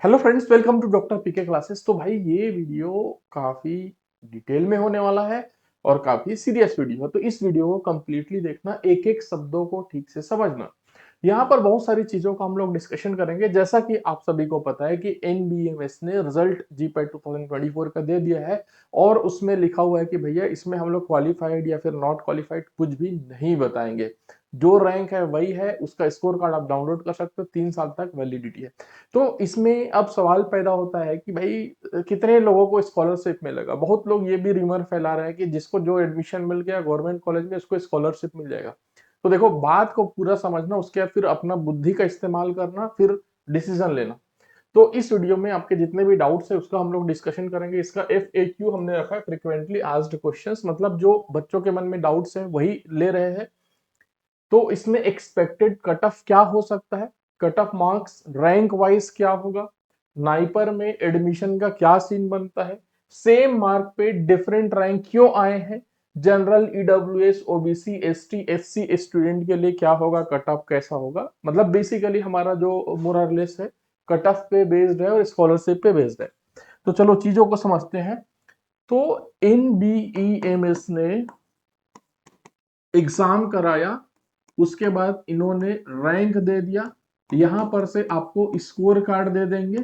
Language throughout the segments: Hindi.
Hello friends, welcome to doctor PK classes. तो भाई ये वीडियो काफी डिटेल में होने वाला है और काफी सीरियस वीडियो है। तो इस वीडियो को कंप्लीटली देखना, एक एक शब्दों को ठीक से समझना। यहाँ पर बहुत सारी चीजों का हम लोग डिस्कशन करेंगे। जैसा कि आप सभी को पता है कि एनबीएमएस ने रिजल्ट जीपैट 2024 का दे दिया है और उसमें लिखा हुआ है कि भैया इसमें हम लोग क्वालिफाइड या फिर नॉट क्वालिफाइड कुछ भी नहीं बताएंगे। जो रैंक है वही है, उसका स्कोर कार्ड आप डाउनलोड कर सकते हो, 3 साल तक वैलिडिटी है। तो इसमें अब सवाल पैदा होता है कि भाई कितने लोगों को स्कॉलरशिप मिलेगा। बहुत लोग ये भी रिमर फैला रहे हैं कि जिसको जो एडमिशन मिल गया गवर्नमेंट कॉलेज में उसको स्कॉलरशिप मिल जाएगा। तो देखो, बात को पूरा समझना, उसके बाद फिर अपना बुद्धि का इस्तेमाल करना, फिर डिसीजन लेना। तो इस वीडियो में आपके जितने भी डाउट्स है उसका हम लोग डिस्कशन करेंगे। इसका FAQ हमने रखा है, फ्रिक्वेंटली आस्क्ड क्वेश्चंस, मतलब जो बच्चों के मन में डाउट्स है वही ले रहे हैं। तो इसमें एक्सपेक्टेड कट ऑफ क्या हो सकता है, cut off marks rank wise क्या होगा, नाइपर में एडमिशन का क्या सीन बनता है, सेम मार्क पे डिफरेंट रैंक क्यों आए हैं, general EWS OBC ST SC student के लिए क्या होगा, कट ऑफ कैसा होगा। मतलब बेसिकली हमारा जो मोरलेस है कट ऑफ पे बेस्ड है और स्कॉलरशिप पे बेस्ड है। तो चलो चीजों को समझते हैं। तो NBEMS ने एग्जाम कराया, उसके बाद इन्होंने रैंक दे दिया। यहां पर से आपको स्कोर कार्ड दे देंगे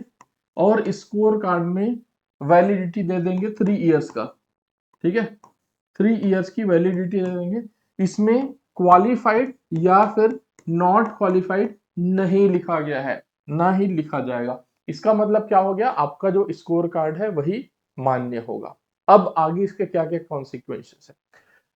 और स्कोर कार्ड में वैलिडिटी दे देंगे 3 इयर्स का। ठीक है, 3 इयर्स की वैलिडिटी दे देंगे। इसमें क्वालिफाइड या फिर नॉट क्वालिफाइड नहीं लिखा गया है, ना ही लिखा जाएगा। इसका मतलब क्या हो गया, आपका जो स्कोर कार्ड है वही मान्य होगा। अब आगे इसके क्या क्या कॉन्सिक्वेंसेस है।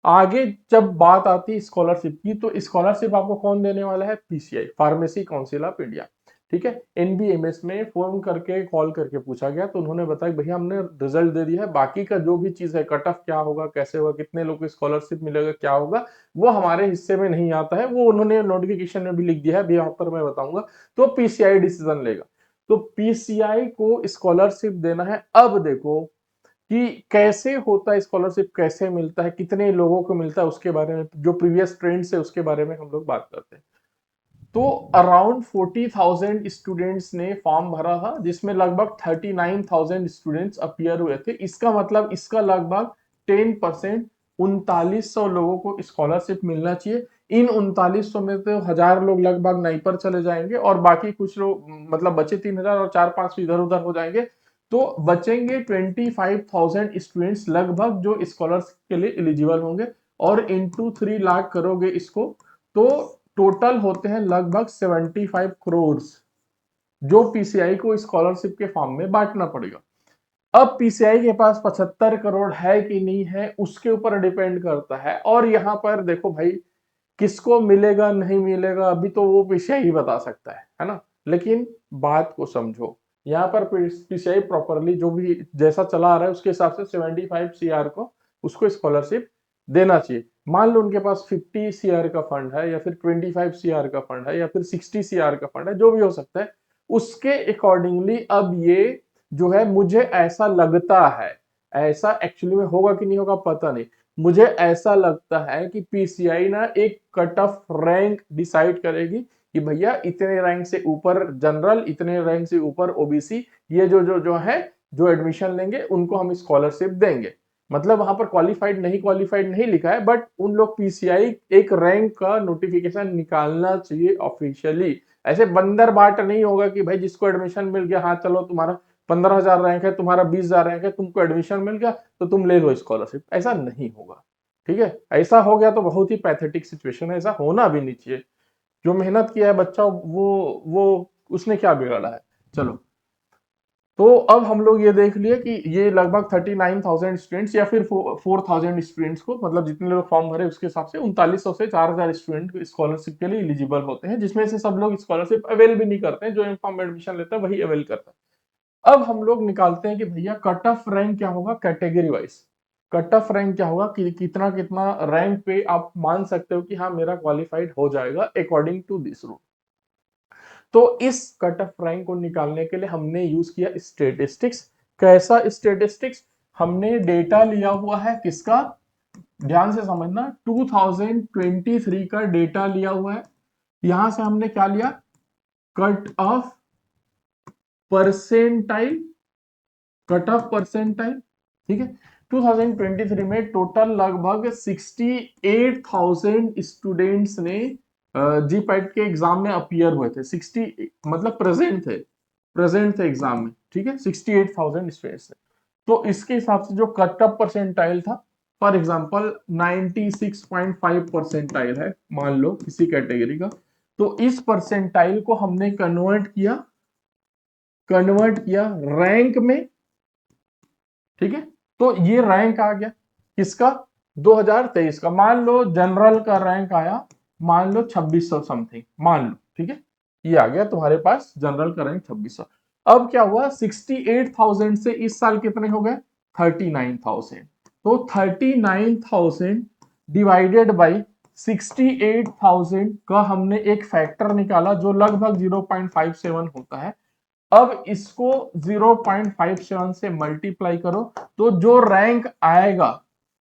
आगे जब बात आती है स्कॉलरशिप की, तो स्कॉलरशिप आपको कौन देने वाला है, PCI, pharmacy council of India. ठीक है, NBMS में फोन करके कॉल करके पूछा गया तो उन्होंने बताया भैया हमने रिजल्ट दे दिया है, बाकी का जो भी चीज है, कट ऑफ क्या होगा, कैसे होगा, कितने लोग को स्कॉलरशिप मिलेगा, क्या होगा, वो हमारे हिस्से में नहीं आता है। वो उन्होंने नोटिफिकेशन में भी लिख दिया है, अभी यहाँ पर मैं बताऊंगा। तो PCI डिसीजन लेगा। तो PCI को स्कॉलरशिप देना है। अब देखो कि कैसे होता है स्कॉलरशिप, कैसे मिलता है, कितने लोगों को मिलता है, उसके बारे में जो प्रीवियस ट्रेंड्स है उसके बारे में हम लोग बात करते हैं। तो अराउंड 40,000 स्टूडेंट्स ने फॉर्म भरा था, जिसमें लगभग 39,000 स्टूडेंट्स अपीयर हुए थे। इसका मतलब इसका लगभग 10%, 3900 लोगों को स्कॉलरशिप मिलना चाहिए। इन 3900 में तो 1000 लोग लगभग नहीं पर चले जाएंगे और बाकी कुछ लोग, मतलब बचे 3000 और 4-5 इधर उधर हो जाएंगे। तो बचेंगे 25,000 स्टूडेंट्स लगभग जो स्कॉलरशिप के लिए एलिजिबल होंगे। और इंटू 3 लाख करोगे इसको, तो टोटल होते हैं लगभग 75 करोड़ जो PCI को स्कॉलरशिप के फॉर्म में बांटना पड़ेगा। अब PCI के पास 75 करोड़ है कि नहीं है, उसके ऊपर डिपेंड करता है। और यहाँ पर देखो भाई, किसको मिलेगा नहीं मिलेगा अभी तो वो PCI ही बता सकता है ना। लेकिन बात को समझो, यहाँ पर PCI प्रॉपरली जो भी जैसा चला आ रहा है उसके हिसाब से 75 CR को उसको स्कॉलरशिप देना चाहिए। मान लो उनके पास 50 CR का फंड है या फिर 25 CR का फंड है या फिर 60 CR का फंड है, जो भी हो सकता है, उसके अकॉर्डिंगली अब ये जो है, मुझे ऐसा लगता है, ऐसा एक्चुअली में होगा कि नहीं होगा पता नहीं, मुझे ऐसा लगता है कि PCI ना एक कट ऑफ रैंक डिसाइड करेगी कि भैया इतने रैंक से ऊपर जनरल, इतने रैंक से ऊपर OBC, ये जो जो जो है, जो एडमिशन लेंगे उनको हम स्कॉलरशिप देंगे। मतलब वहां पर क्वालिफाइड नहीं लिखा है, बट उन लोग PCI एक रैंक का नोटिफिकेशन निकालना चाहिए ऑफिशियली। ऐसे बंदर बाट नहीं होगा कि भाई जिसको एडमिशन मिल गया, हाँ चलो तुम्हारा 15,000 रैंक है, तुम्हारा 20,000 रैंक है, तुमको एडमिशन मिल गया तो तुम ले लो स्कॉलरशिप। ऐसा नहीं होगा। ठीक है, ऐसा हो गया तो बहुत ही पैथेटिक सिचुएशन है, ऐसा होना भी नहीं चाहिए। जो मेहनत किया है बच्चा, वो उसने क्या बिगाड़ा है। चलो, तो अब हम लोग ये देख लिए कि ये लगभग 39,000 स्टूडेंट्स या फिर 4,000 स्टूडेंट्स को, मतलब जितने लोग फॉर्म भरे उसके हिसाब से 3900 से 4,000 स्टूडेंट स्कॉलरशिप के लिए एलिजिबल होते हैं, जिसमें से सब लोग स्कॉलरशिप अवेल भी नहीं करते हैं। जो इनफॉर्म एडमिशन लेता है वही अवेल करता है। अब हम लोग निकालते हैं कि भैया कट ऑफ रैंक क्या होगा category wise. Cut off rank क्या होगा कि कितना कितना रैंक पे आप मान सकते हो कि हाँ मेरा क्वालिफाइड हो जाएगा अकॉर्डिंग टू दिस रूल। तो इस कट ऑफ रैंक को निकालने के लिए हमने यूज किया स्टेटिस्टिक्स। कैसा स्टेटिस्टिक्स, हमने डेटा लिया हुआ है किसका, ध्यान से समझना, 2023 का डेटा लिया हुआ है। यहां से हमने क्या लिया, cut off percentile, cut off percentile, ठीक है। 2023 में टोटल लगभग 68,000 स्टूडेंट्स ने जी पैट के एग्जाम में अपीयर हुए थे। 60 मतलब प्रेजेंट थे एग्जाम में, ठीक है। 68,000 स्टूडेंट्स थे। तो इसके हिसाब से जो कट ऑफ परसेंटाइल था, फॉर एग्जांपल 96.5 परसेंटाइल है मान लो किसी कैटेगरी का, तो इस परसेंटाइल को हमने कन्वर्ट किया रैंक में, ठीक है। तो ये रैंक आ गया किसका, 2023 का। मान लो जनरल का रैंक आया, मान लो 2600 समथिंग, मान लो, ठीक है। ये आ गया तुम्हारे पास जनरल का रैंक 2600। अब क्या हुआ, 68,000 से इस साल कितने हो गए, 39,000। तो 39,000 डिवाइडेड बाई 68,000 का हमने एक फैक्टर निकाला जो लगभग 0.57 होता है। अब इसको 0.57 से मल्टीप्लाई करो, तो जो रैंक आएगा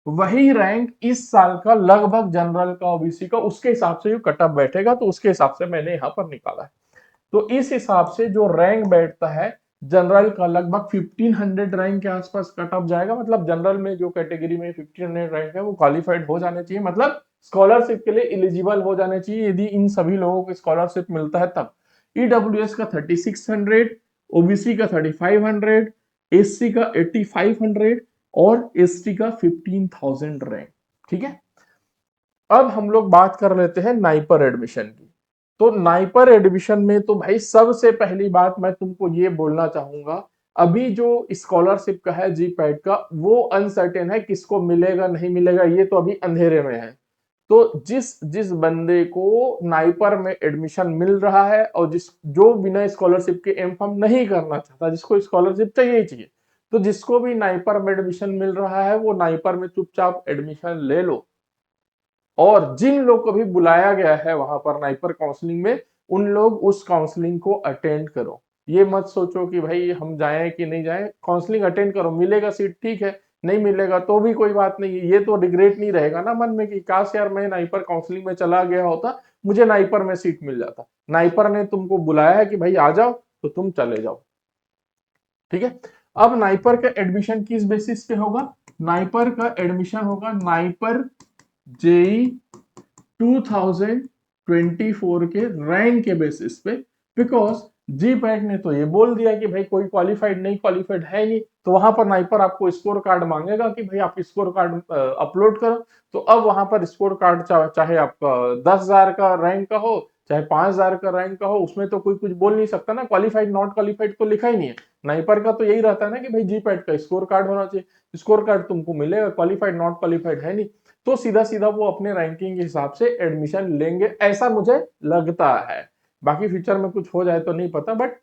वही रैंक इस साल का लगभग जनरल का, ओबीसी का, उसके हिसाब से जो कट ऑफ बैठेगा, तो उसके हिसाब से मैंने यहां पर निकाला है। तो इस हिसाब से जो रैंक बैठता है जनरल का, लगभग 1500 रैंक के आसपास कट ऑफ जाएगा। मतलब जनरल में जो कैटेगरी में 1500 रैंक है वो क्वालिफाइड हो जाने चाहिए, मतलब स्कॉलरशिप के लिए एलिजिबल हो जाने चाहिए, यदि इन सभी लोगों को स्कॉलरशिप मिलता है तब। ईडब्ल्यूएस का 3600, ओबीसी का 3500, एससी का 8500 और एसटी का 15,000 रैंक, ठीक है। अब हम लोग बात कर लेते हैं नाइपर एडमिशन की। तो नाइपर एडमिशन में तो भाई सबसे पहली बात मैं तुमको ये बोलना चाहूंगा, अभी जो स्कॉलरशिप का है जी पैट का, वो अनसर्टेन है, किसको मिलेगा नहीं मिलेगा ये तो अभी अंधेरे में है। तो जिस जिस बंदे को नाइपर में एडमिशन मिल रहा है और जो बिना स्कॉलरशिप के एमफॉर्म नहीं करना चाहता, जिसको स्कॉलरशिप चाहिए ही चाहिए, तो जिसको भी नाइपर में एडमिशन मिल रहा है वो नाइपर में चुपचाप एडमिशन ले लो। और जिन लोग को भी बुलाया गया है वहां पर नाइपर काउंसलिंग में, उन लोग उस काउंसलिंग को अटेंड करो। ये मत सोचो कि भाई हम जाएं कि नहीं जाएं, काउंसलिंग अटेंड करो, मिलेगा सीट ठीक है, नहीं मिलेगा तो भी कोई बात नहीं है। ये तो रिग्रेट नहीं रहेगा ना मन में कि काश यार मैं नाइपर काउंसलिंग में चला गया होता, मुझे नाइपर में सीट मिल जाता। नाइपर ने तुमको बुलाया है कि भाई आ जाओ, तो तुम चले जाओ, ठीक है। अब नाइपर का एडमिशन किस बेसिस पे होगा, नाइपर का एडमिशन होगा नाइपर जेई 2024 के रैंक के बेसिस पे। बिकॉज जी पैट ने तो ये बोल दिया कि भाई कोई क्वालिफाइड नहीं, क्वालिफाइड है नहीं, तो वहां पर नाइपर आपको स्कोर कार्ड मांगेगा कि भाई आप स्कोर कार्ड अपलोड करो। तो अब वहां पर स्कोर कार्ड चाहे आपका 10,000 का रैंक का हो, चाहे 5,000 का रैंक का हो, उसमें तो कोई कुछ बोल नहीं सकता ना, क्वालिफाइड नॉट क्वालिफाइड तो लिखा ही नहीं है। नाइपर का तो यही रहता है ना कि भाई जी पैट का स्कोर कार्ड होना चाहिए, स्कोर कार्ड तुमको मिलेगा, क्वालिफाइड नॉट क्वालिफाइड है नहीं, तो सीधा सीधा वो अपने रैंकिंग के हिसाब से एडमिशन लेंगे, ऐसा मुझे लगता है। बाकी फ्यूचर में कुछ हो जाए तो नहीं पता, बट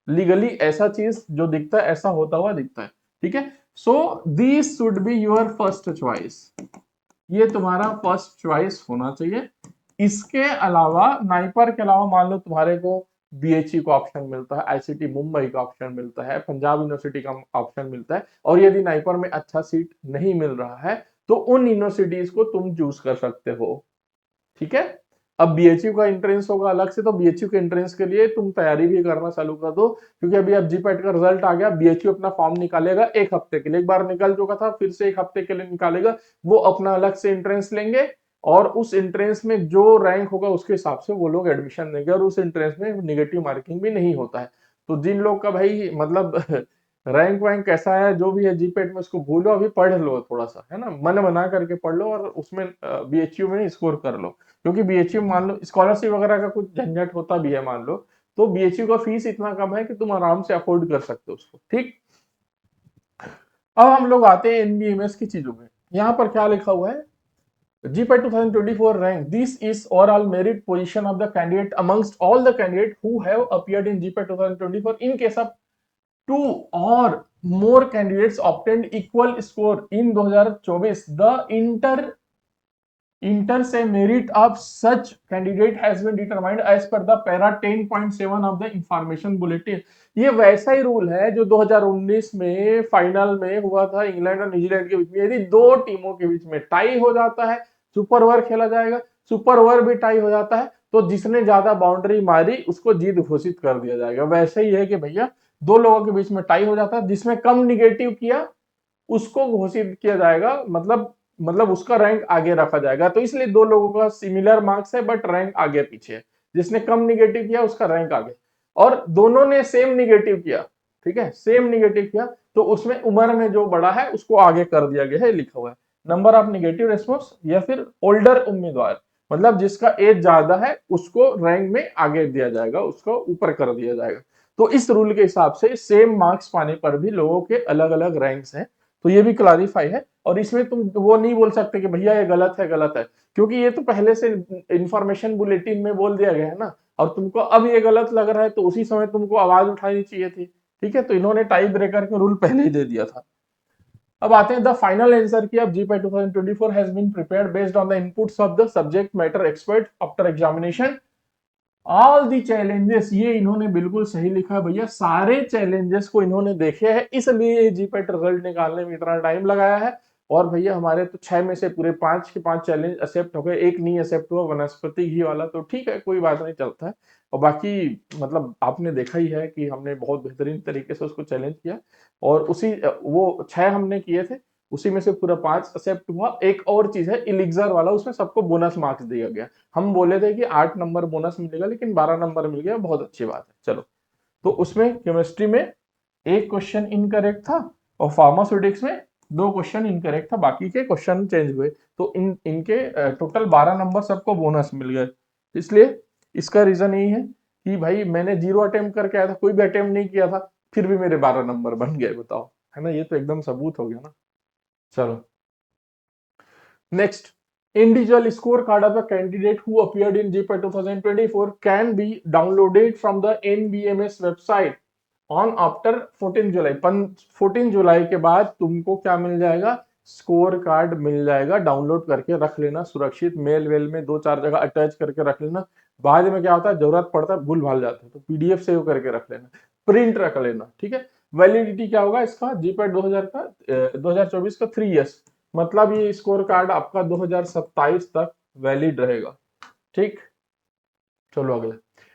लीगली ऐसा चीज जो दिखता है ऐसा होता हुआ दिखता है, ठीक है। So this should be your first choice, ये तुम्हारा फर्स्ट चॉइस होना चाहिए। इसके अलावा नाइपर के अलावा मान लो तुम्हारे को बीएचयू का ऑप्शन मिलता है, आईसीटी मुंबई का ऑप्शन मिलता है, पंजाब यूनिवर्सिटी का ऑप्शन मिलता है, और यदि नाइपर में अच्छा सीट नहीं मिल रहा है तो उन यूनिवर्सिटीज को तुम चूज कर सकते हो, ठीक है। अब बीएचयू का एंट्रेंस होगा अलग से, तो बीएचयू के एंट्रेंस के लिए तुम तैयारी भी करना चालू कर दो, क्योंकि अभी अब जीपैट का रिजल्ट आ गया, बीएचयू अपना फॉर्म निकालेगा एक हफ्ते के लिए, एक बार निकल चुका था फिर से एक हफ्ते के लिए निकालेगा, वो अपना अलग से एंट्रेंस लेंगे, और उस एंट्रेंस में जो रैंक होगा उसके हिसाब से वो लोग एडमिशन देंगे, और उस एंट्रेंस में नेगेटिव मार्किंग भी नहीं होता है। तो जिन लोग का भाई मतलब रैंक वैंक कैसा है जो भी है जीपेट में, उसको भूलो, अभी पढ़ लो थोड़ा सा, है ना, मन बना करके पढ़ लो, और उसमें बीएचयू में स्कोर कर लो। क्योंकि बीएचयू मान लो स्कॉलरशिप वगैरह का कुछ झंझट होता भी है मान लो, तो बीएचयू का फीस इतना कम है कि तुम आराम से अफोर्ड कर सकते हो उसको, ठीक। अब हम लोग आते हैं एनबीएमएस की चीजों में। यहाँ पर क्या लिखा हुआ है, GPAT 2024 rank. This is overall merit position of the candidate amongst all the candidates who have appeared in GPAT 2024. In case of two or more candidates obtained equal score in 2024, the inter से merit of such candidate has been determined as per the para 10.7 of the information bulletin. ये वैसा ही रूल है जो 2019 में फाइनल में हुआ था इंग्लैंड और न्यूजीलैंड के बीच में। यदि दो टीमों के बीच में टाई हो जाता है, सुपर ओवर खेला जाएगा, सुपर ओवर भी टाई हो जाता है, तो जिसने ज्यादा बाउंड्री मारी उसको जीत घोषित कर दिया जाएगा। वैसे ही है कि भैया दो लोगों के बीच में टाई हो जाता है, जिसमें कम निगेटिव किया उसको घोषित किया जाएगा, मतलब उसका रैंक आगे रखा जाएगा। तो इसलिए दो लोगों का सिमिलर मार्क्स है बट रैंक आगे पीछे है, जिसने कम निगेटिव किया उसका रैंक आगे, और दोनों ने सेम निगेटिव किया, ठीक है, सेम निगेटिव किया, तो उसमें उम्र में जो बड़ा है उसको आगे कर दिया गया है, लिखा हुआ है नंबर ऑफ निगेटिव रेस्पॉन्स, या फिर ओल्डर उम्मीदवार, मतलब जिसका एज ज्यादा है उसको रैंक में आगे दिया जाएगा, उसको ऊपर कर दिया जाएगा। तो इस रूल के हिसाब से सेम मार्क्स पाने पर भी लोगों के अलग अलग रैंक्स हैं, तो ये भी क्लारीफाई है। और इसमें तुम वो नहीं बोल सकते कि भैया ये गलत है, क्योंकि ये तो पहले से इंफॉर्मेशन बुलेटिन में बोल दिया गया है ना, और तुमको अब ये गलत लग रहा है तो उसी समय तुमको आवाज उठानी चाहिए थी, ठीक है, तो इन्होंने टाई ब्रेकर का रूल पहले ही दे दिया था। अब आते हैं द फाइनल आंसर की। अब GPI 2024 has been prepared based on the inputs of the subject matter expert after examination all the challenges. ये इन्होंने बिल्कुल सही लिखा है भैया, सारे चैलेंजेस को इन्होंने देखे हैं, इसलिए जीपेट रिजल्ट निकालने में इतना टाइम लगाया है। और भैया हमारे तो 6 में से पूरे 5 के 5 चैलेंज एक्सेप्ट हो गए, एक नहीं एक्सेप्ट हुआ वनस्पति घी वाला, तो ठीक है कोई बात नहीं, चलता है। और बाकी मतलब आपने देखा ही है कि हमने बहुत बेहतरीन तरीके से उसको चैलेंज किया, और उसी वो 6 हमने किए थे, उसी में से पूरा 5 एक्सेप्ट हुआ। एक और चीज है इलिक्सर वाला, उसमें सबको बोनस मार्क्स दिया गया। हम बोले थे कि 8 नंबर बोनस मिलेगा, लेकिन 12 नंबर मिल गया, बहुत अच्छी बात है। चलो, तो उसमें केमिस्ट्री में एक क्वेश्चन इनकरेक्ट था, और फार्मास्यूटिक्स में 2 क्वेश्चन इनकरेक्ट था, बाकी के क्वेश्चन चेंज हुए, तो इनके टोटल 12 नंबर सबको बोनस मिल गए। इसलिए इसका रीजन यही है कि भाई मैंने 0 अटेम्प्ट करके आया था, कोई भी अटेम्प्ट नहीं किया था, फिर भी मेरे 12 नंबर बन गए, बताओ, है ना, ये तो एकदम सबूत हो गया ना। चलो next, individual scorecard of the candidate who appeared in JPAT 2024 can be downloaded from the NBMS website on after 14 जुलाई। 14 जुलाई के बाद तुमको क्या मिल जाएगा, स्कोर कार्ड मिल जाएगा, डाउनलोड करके रख लेना सुरक्षित, मेल वेल में 2-4 जगह अटैच करके रख लेना, बाद में क्या होता है जरूरत पड़ता है भूल भाल जाते हैं, तो पीडीएफ सेव करके रख लेना, प्रिंट रख लेना, ठीक है। वैलिडिटी क्या होगा इसका, जीपैट 2000 का 2024 का 3 इयर्स, मतलब ये स्कोर कार्ड आपका 2027 तक वैलिड रहेगा, ठीक। चलो अगला,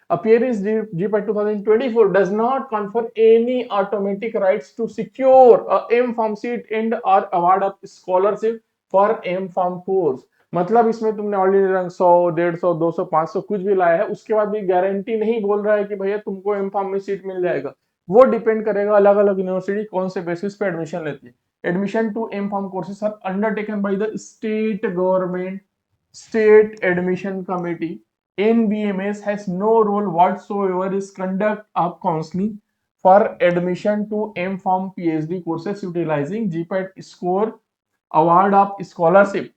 appearance GPAT 2024 does not confer any automatic rights to secure a M.Pharm seat and or award of scholarship for M.Pharm course। मतलब इसमें तुमने ऑर्डिनरी रैंक 100, 150, 200, 500 कुछ भी लाया है, उसके बाद भी गारंटी नहीं बोल रहा है कि भैया तुमको M.Pharm में सीट मिल जाएगा। वो डिपेंड करेगा अलग अलग यूनिवर्सिटी कौन से बेसिस पे एडमिशन लेती है। Admission to M.Pharm courses are undertaken by the state government, state admission committee. NBMS has no role whatsoever is conduct of counseling for admission to M.Pharm PhD courses utilizing GPAT score, award of scholarship,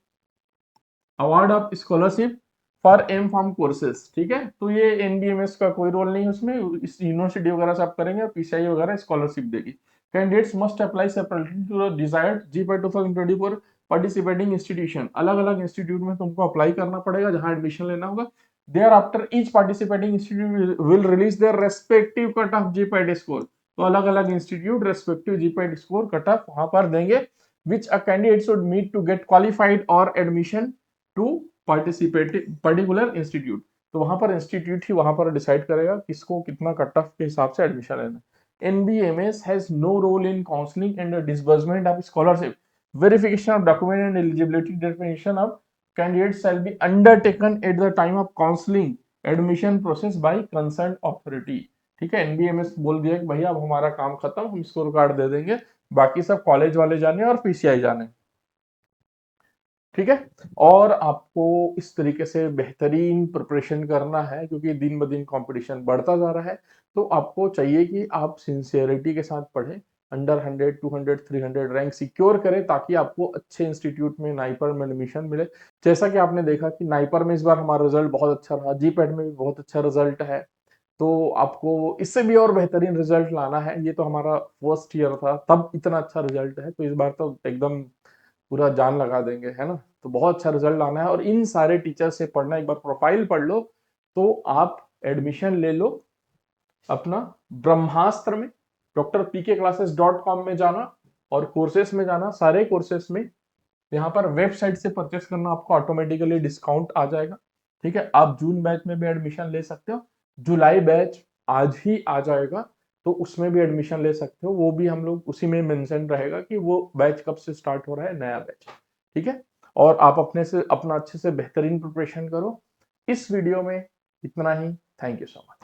for M.Pharm courses, ठीक है। तो ये NBMS का कोई रोल नहीं है उसमें, इस यूनिवर्सिटी वगैरह सब करेंगे, और PCI वगैरह स्कॉलरशिप देगी। Candidates must apply separately to the desired GPAT 2024 participating institution. अलग अलग इंस्टीट्यूट में तुमको अप्लाई करना पड़ेगा जहां एडमिशन लेना होगा। Thereafter each participating institute will release their respective cut off GPAT score. तो अलग अलग institute respective GPAT score cut off वहां पर देंगे, which a candidate should meet to get qualified or admission to participative particular institute. तो वहां पर इंस्टीट्यूट ही वहां पर डिसाइड करेगा किसको कितना कट ऑफ के हिसाब से एडमिशन लेना है। NBMS has no role in counseling and the disbursement of scholarship, verification of document and eligibility determination of candidates shall be undertaken at the time of counseling admission process by concerned authority। ठीक है, NBMS बोल दिया कि भैया अब हमारा काम खत्म, हम स्कोर कार्ड दे देंगे, बाकी सब कॉलेज वाले जाने और PCI जाने, ठीक है। और आपको इस तरीके से बेहतरीन प्रिपरेशन करना है, क्योंकि दिन ब दिन कंपटीशन बढ़ता जा रहा है, तो आपको चाहिए कि आप सिंसियरिटी के साथ पढ़ें, अंडर 100, 200, 300 रैंक सिक्योर करें, ताकि आपको अच्छे इंस्टीट्यूट में नाइपर में एडमिशन मिले। जैसा कि आपने देखा कि नाइपर में इस बार हमारा रिजल्ट बहुत अच्छा रहा, जीपैट में भी बहुत अच्छा रिजल्ट है, तो आपको इससे भी और बेहतरीन रिजल्ट लाना है। ये तो हमारा फर्स्ट ईयर था तब इतना अच्छा रिजल्ट है, तो इस बार तो एकदम पूरा जान लगा देंगे, है ना। तो बहुत अच्छा रिजल्ट लाना है, और इन सारे टीचर से पढ़ना, एक बार प्रोफाइल पढ़ लो तो आप एडमिशन ले लो अपना ब्रह्मास्त्र में। drpkclasses.com में जाना और कोर्सेस में जाना, सारे कोर्सेस में यहाँ पर वेबसाइट से परचेस करना, आपको ऑटोमेटिकली डिस्काउंट आ जाएगा, ठीक है। आप जून बैच में भी एडमिशन ले सकते हो, जुलाई बैच आज ही आ जाएगा, तो उसमें भी एडमिशन ले सकते हो, वो भी हम लोग उसी में मेंशन रहेगा कि वो बैच कब से स्टार्ट हो रहा है, नया बैच। ठीक है, और आप अपना अच्छे से बेहतरीन प्रिपरेशन करो। इस वीडियो में इतना ही। Thank you so much.